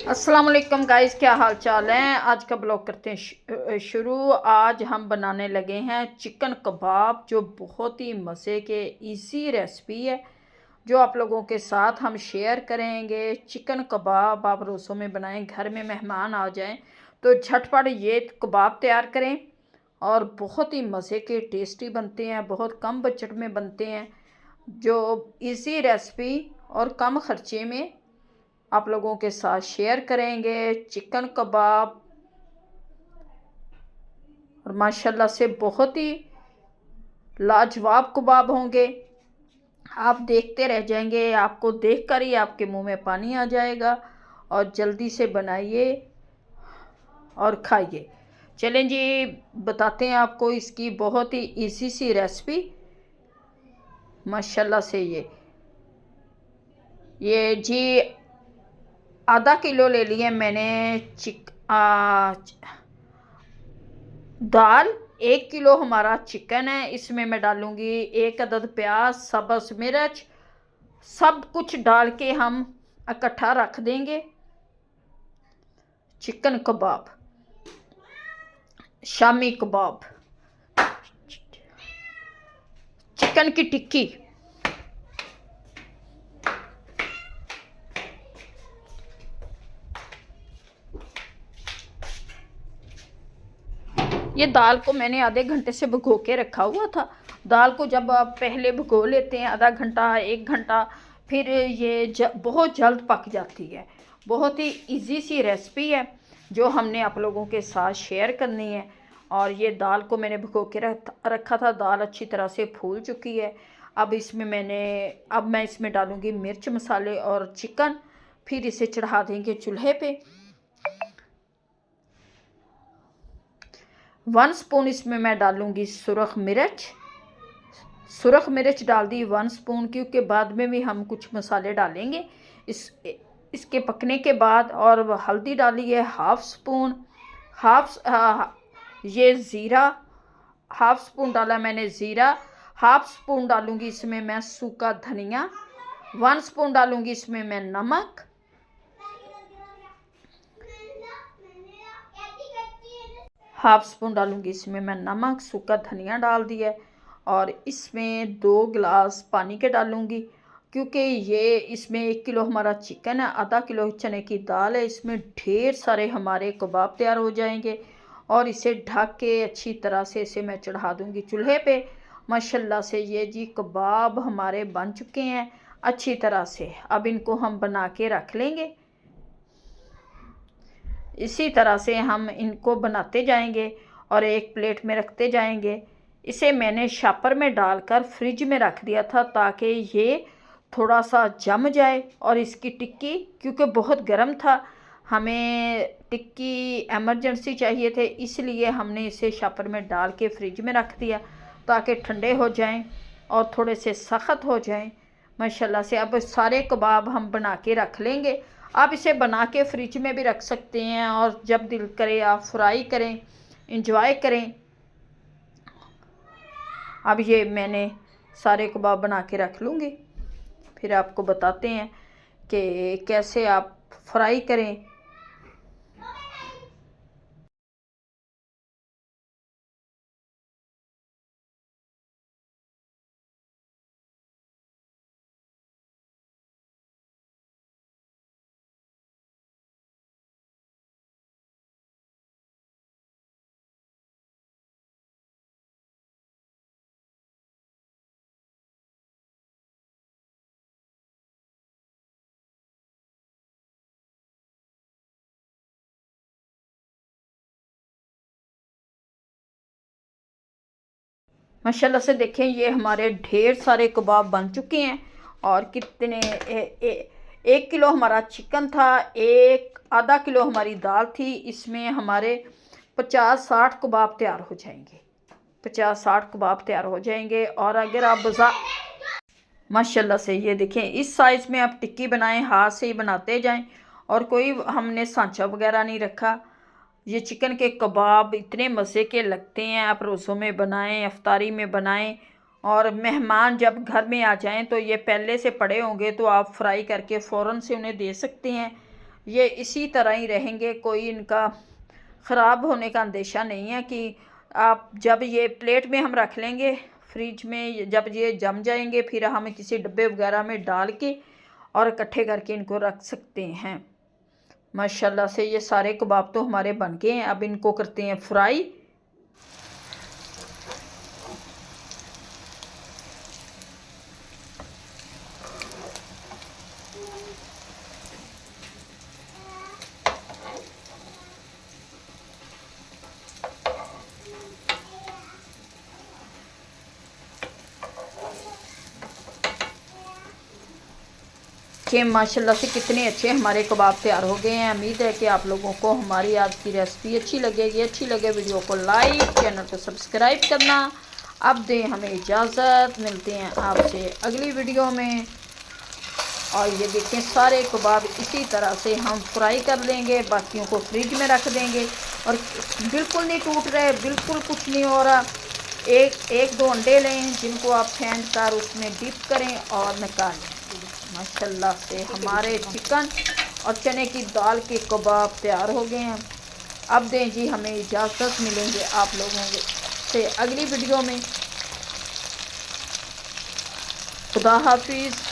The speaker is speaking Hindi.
अस्सलाम वालेकुम गाइस, क्या हाल चाल है। आज का ब्लॉग करते हैं शुरू। आज हम बनाने लगे हैं चिकन कबाब, जो बहुत ही मज़े के इजी रेसिपी है जो आप लोगों के साथ हम शेयर करेंगे। चिकन कबाब आप रोज़ों में बनाएं, घर में मेहमान आ जाएं तो झटपट ये कबाब तैयार करें और बहुत ही मज़े के टेस्टी बनते हैं, बहुत कम बजट में बनते हैं। जो इजी रेसिपी और कम खर्चे में आप लोगों के साथ शेयर करेंगे। चिकन कबाब और माशाल्लाह से बहुत ही लाजवाब कबाब होंगे। आप देखते रह जाएंगे, आपको देखकर ही आपके मुंह में पानी आ जाएगा। और जल्दी से बनाइए और खाइए। चलें जी, बताते हैं आपको इसकी बहुत ही इजी सी रेसिपी। माशाल्लाह से ये जी आधा किलो ले लिए मैंने दाल। 1 किलो हमारा चिकन है। इसमें मैं डालूंगी 1 अदद प्याज, सब्ज़ मिर्च, सब कुछ डाल के हम इकट्ठा रख देंगे। चिकन कबाब, शामी कबाब, चिकन की टिक्की। ये दाल को मैंने आधे घंटे से भिगो के रखा हुआ था। दाल को जब आप पहले भिगो लेते हैं आधा घंटा 1 घंटा, फिर ये बहुत जल्द पक जाती है। बहुत ही इजी सी रेसिपी है जो हमने आप लोगों के साथ शेयर करनी है। और ये दाल को मैंने भिगो के रखा था। दाल अच्छी तरह से फूल चुकी है। अब मैं इसमें डालूँगी मिर्च मसाले और चिकन। फिर इसे चढ़ा देंगे चूल्हे पे। 1 स्पून इसमें मैं डालूँगी सुरख मिर्च। सुरख मिर्च डाल दी 1 स्पून, क्योंकि बाद में भी हम कुछ मसाले डालेंगे इसके पकने के बाद। और हल्दी डाली है 1/2 स्पून। ये ज़ीरा 1/2 स्पून डाला मैंने ज़ीरा। 1/2 स्पून डालूँगी इसमें मैं सूखा धनिया। 1 स्पून डालूँगी इसमें मैं नमक। हाफ स्पून डालूंगी इसमें मैं नमक, सूखा धनिया डाल दिया। और इसमें 2 गिलास पानी के डालूंगी, क्योंकि ये इसमें 1 किलो हमारा चिकन है, आधा किलो चने की दाल है। इसमें ढेर सारे हमारे कबाब तैयार हो जाएंगे। और इसे ढक के अच्छी तरह से इसे मैं चढ़ा दूंगी चूल्हे पे। माशाल्लाह से ये जी कबाब हमारे बन चुके हैं अच्छी तरह से। अब इनको हम बना के रख लेंगे। इसी तरह से हम इनको बनाते जाएंगे और एक प्लेट में रखते जाएंगे। इसे मैंने शापर में डालकर फ्रिज में रख दिया था ताकि ये थोड़ा सा जम जाए। और इसकी टिक्की, क्योंकि बहुत गर्म था, हमें टिक्की एमरजेंसी चाहिए थे, इसलिए हमने इसे शापर में डाल के फ्रिज में रख दिया ताकि ठंडे हो जाएं और थोड़े से सख्त हो जाएं। माशाल्लाह से अब सारे कबाब हम बना के रख लेंगे। आप इसे बना के फ्रिज में भी रख सकते हैं और जब दिल करे आप फ्राई करें, इंजॉय करें। अब ये मैंने सारे कबाब बना के रख लूँगी, फिर आपको बताते हैं कि कैसे आप फ्राई करें। माशाल्लाह से देखें, ये हमारे ढेर सारे कबाब बन चुके हैं। और कितने 1 किलो हमारा चिकन था, आधा किलो हमारी दाल थी। इसमें हमारे 50-60 कबाब तैयार हो जाएंगे। 50-60 कबाब तैयार हो जाएंगे। और अगर आप माशाल्लाह से ये देखें, इस साइज़ में आप टिक्की बनाएं, हाथ से ही बनाते जाएं। और कोई हमने सांचा वगैरह नहीं रखा। ये चिकन के कबाब इतने मज़े के लगते हैं, आप रोज़ों में बनाएं, अफ्तारी में बनाएं। और मेहमान जब घर में आ जाएं तो ये पहले से पड़े होंगे तो आप फ्राई करके फ़ौरन से उन्हें दे सकते हैं। ये इसी तरह ही रहेंगे, कोई इनका ख़राब होने का अंदेशा नहीं है। कि आप जब ये प्लेट में हम रख लेंगे फ्रिज में, जब ये जम जाएंगे फिर हम किसी डब्बे वगैरह में डाल के और इकट्ठे करके इनको रख सकते हैं। माशाल्लाह से ये सारे कबाब तो हमारे बन गए हैं। अब इनको करते हैं फ्राई। कि माशाल्लाह से कितने अच्छे हमारे कबाब तैयार हो गए हैं। उम्मीद है कि आप लोगों को हमारी आज की रेसिपी अच्छी लगेगी। अच्छी लगे वीडियो को लाइक, चैनल को सब्सक्राइब करना। अब दें हमें इजाज़त, मिलते हैं आपसे अगली वीडियो में। और ये देखें सारे कबाब इसी तरह से हम फ्राई कर लेंगे, बाकियों को फ्रिज में रख देंगे। और बिल्कुल नहीं टूट रहे, बिल्कुल कुछ नहीं हो रहा। एक दो अंडे लें जिनको आप फेंट कर उसमें डिप करें और निकालें। माशाल्लाह से हमारे चिकन और चने की दाल के कबाब तैयार हो गए हैं। अब दें जी हमें इजाज़त, मिलेंगे आप लोगों से अगली वीडियो में। खुदा हाफिज़।